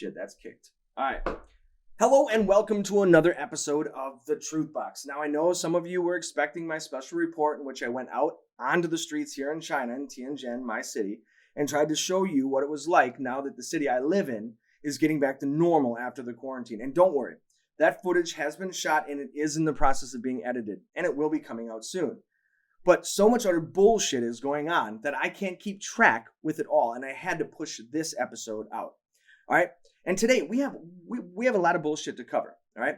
shit, that's kicked. All right. Hello and welcome to another episode of The Truth Box. Now, I know some of you were expecting my special report in which I went out onto the streets here in China, in Tianjin, my city, and tried to show you what it was like now that the city I live in is getting back to normal after the quarantine. And don't worry, that footage has been shot and it is in the process of being edited, and it will be coming out soon. But so much other bullshit is going on that I can't keep track with it all, and I had to push this episode out. All right? And today we have a lot of bullshit to cover. All right?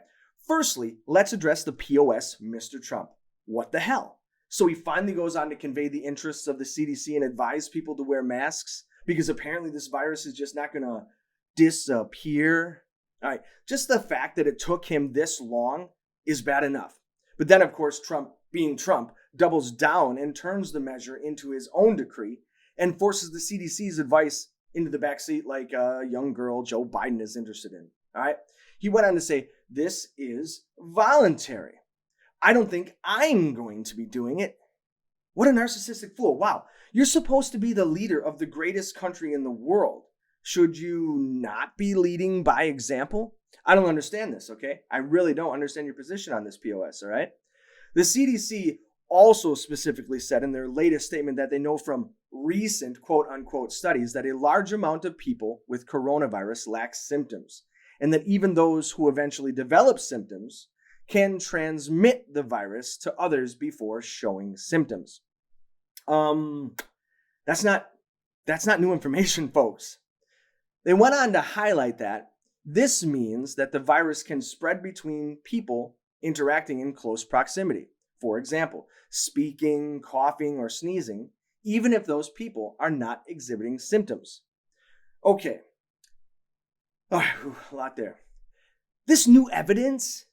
Firstly, let's address the POS, Mr. Trump. What the hell? So he finally goes on to convey the interests of the CDC and advise people to wear masks because apparently this virus is just not going to disappear. All right, just the fact that it took him this long is bad enough. But then, of course, Trump, being Trump, doubles down and turns the measure into his own decree and forces the CDC's advice into the backseat like a young girl Joe Biden is interested in. All right, he went on to say, this is voluntary. I don't think I'm going to be doing it. What a narcissistic fool. Wow, you're supposed to be the leader of the greatest country in the world. Should you not be leading by example? I don't understand this, okay? I really don't understand your position on this POS, all right? The CDC also specifically said in their latest statement that they know from recent quote-unquote studies that a large amount of people with coronavirus lack symptoms, and that even those who eventually develop symptoms can transmit the virus to others before showing symptoms. That's not new information, folks. They went on to highlight that this means that the virus can spread between people interacting in close proximity. For example, speaking, coughing, or sneezing, even if those people are not exhibiting symptoms. Okay. All right, a lot there. This new evidence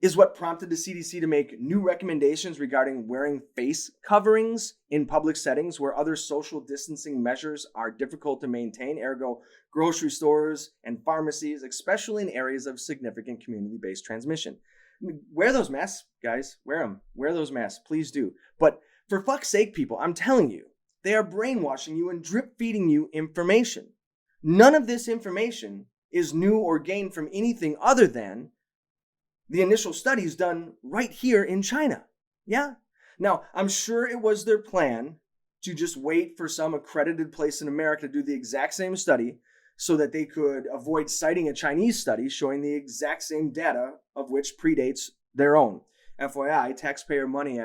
is what prompted the CDC to make new recommendations regarding wearing face coverings in public settings where other social distancing measures are difficult to maintain, ergo grocery stores and pharmacies, especially in areas of significant community-based transmission. Wear those masks, guys. Wear them. Wear those masks. Please do. But for fuck's sake, people, I'm telling you, they are brainwashing you and drip-feeding you information. None of this information is new or gained from anything other than the initial studies done right here in China. Yeah? Now, I'm sure it was their plan to just wait for some accredited place in America to do the exact same study so that they could avoid citing a Chinese study showing the exact same data of which predates their own. FYI, taxpayer money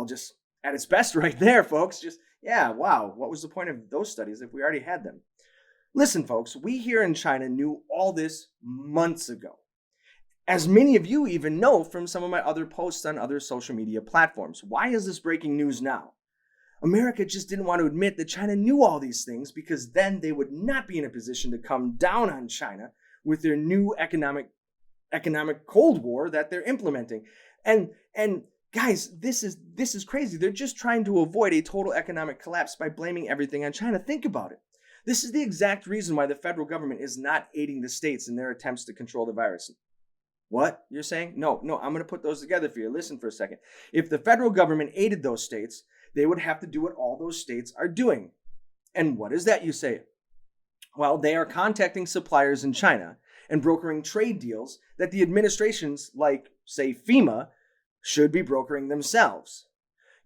just at its best right there, folks. Just, yeah, wow. What was the point of those studies if we already had them? Listen, folks, we here in China knew all this months ago. As many of you even know from some of my other posts on other social media platforms. Why is this breaking news now? America just didn't want to admit that China knew all these things because then they would not be in a position to come down on China with their new economic Cold War that they're implementing. And guys, this is crazy. They're just trying to avoid a total economic collapse by blaming everything on China. Think about it. This is the exact reason why the federal government is not aiding the states in their attempts to control the virus. What? You're saying? No, I'm going to put those together for you. Listen for a second. If the federal government aided those states, they would have to do what all those states are doing. And what is that, you say? Well, they are contacting suppliers in China and brokering trade deals that the administrations, like, say, FEMA, should be brokering themselves.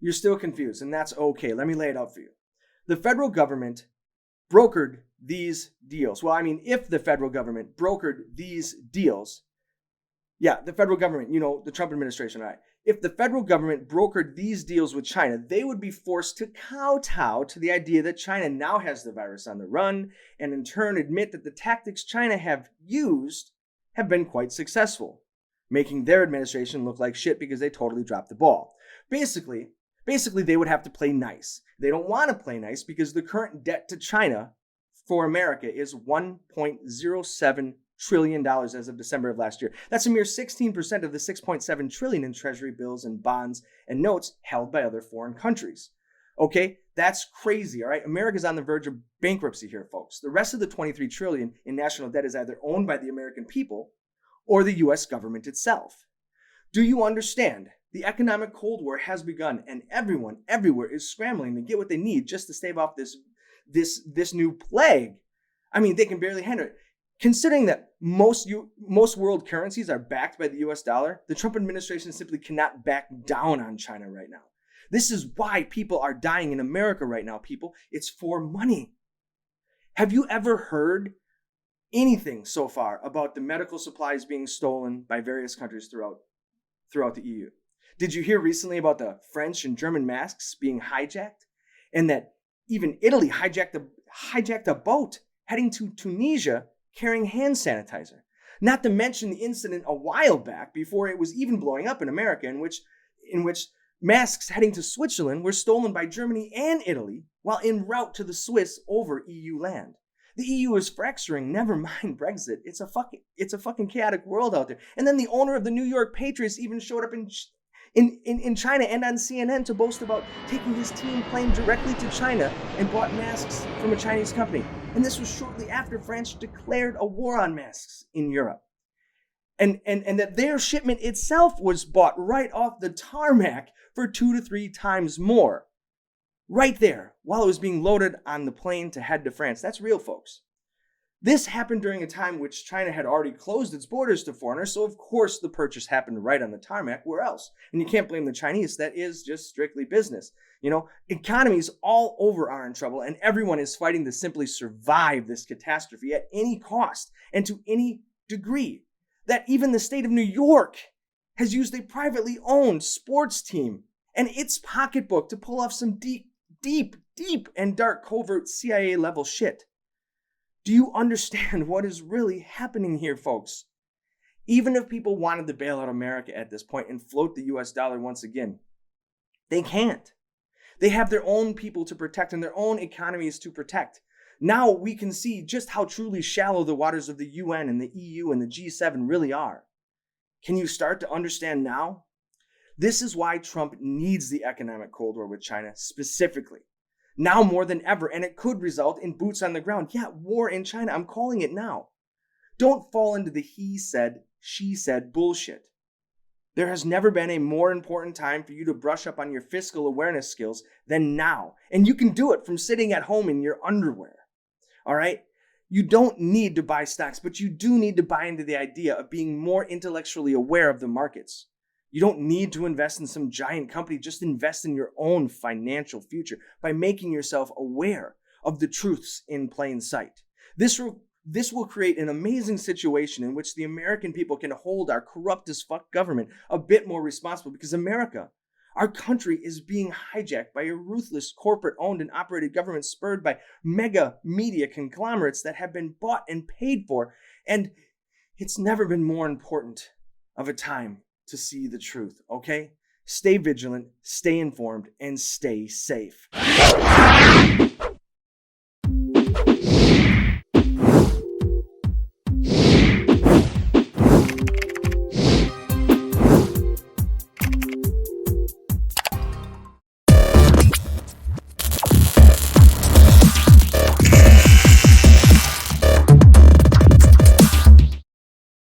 You're still confused, and that's okay. Let me lay it out for you. The federal government brokered these deals. Well, I mean, if the federal government brokered these deals, the federal government, the Trump administration, all right. If the federal government brokered these deals with China, they would be forced to kowtow to the idea that China now has the virus on the run and in turn admit that the tactics China have used have been quite successful, making their administration look like shit because they totally dropped the ball. Basically, they would have to play nice. They don't want to play nice because the current debt to China for America is $1.07 trillion as of December of last year. That's a mere 16% of the $6.7 trillion in treasury bills and bonds and notes held by other foreign countries. Okay, that's crazy, all right? America's on the verge of bankruptcy here, folks. The rest of the $23 trillion in national debt is either owned by the American people or the US government itself. Do you understand? The economic Cold War has begun and everyone everywhere is scrambling to get what they need just to stave off this new plague. I mean, they can barely handle it. Considering that most world currencies are backed by the US dollar, the Trump administration simply cannot back down on China right now. This is why people are dying in America right now, people. It's for money. Have you ever heard anything so far about the medical supplies being stolen by various countries throughout the EU? Did you hear recently about the French and German masks being hijacked? And that even Italy hijacked a boat heading to Tunisia carrying hand sanitizer. Not to mention the incident a while back, before it was even blowing up in America, in which masks heading to Switzerland were stolen by Germany and Italy while en route to the Swiss over EU land. The EU is fracturing, never mind Brexit. It's a fucking chaotic world out there. And then the owner of the New York Patriots even showed up in China and on CNN to boast about taking his team plane directly to China and bought masks from a Chinese company. And this was shortly after France declared a war on masks in Europe. And that their shipment itself was bought right off the tarmac for 2 to 3 times more. Right there, while it was being loaded on the plane to head to France. That's real, folks. This happened during a time which China had already closed its borders to foreigners, so of course the purchase happened right on the tarmac. Where else? And you can't blame the Chinese. That is just strictly business. You know, economies all over are in trouble, and everyone is fighting to simply survive this catastrophe at any cost and to any degree. That even the state of New York has used a privately owned sports team and its pocketbook to pull off some deep and dark covert CIA level shit. Do you understand what is really happening here, folks? Even if people wanted to bail out America at this point and float the US dollar once again, they can't. They have their own people to protect and their own economies to protect. Now we can see just how truly shallow the waters of the UN and the EU and the G7 really are. Can you start to understand now? This is why Trump needs the economic Cold War with China specifically. Now more than ever, and it could result in boots on the ground. Yeah, war in China, I'm calling it now. Don't fall into the he said, she said bullshit. There has never been a more important time for you to brush up on your fiscal awareness skills than now. And you can do it from sitting at home in your underwear. All right? You don't need to buy stocks, but you do need to buy into the idea of being more intellectually aware of the markets. You don't need to invest in some giant company. Just invest in your own financial future by making yourself aware of the truths in plain sight. This will create an amazing situation in which the American people can hold our corrupt as fuck government a bit more responsible, because America, our country, is being hijacked by a ruthless corporate-owned and operated government spurred by mega media conglomerates that have been bought and paid for. And it's never been more important of a time to see the truth, okay? Stay vigilant, stay informed, and stay safe.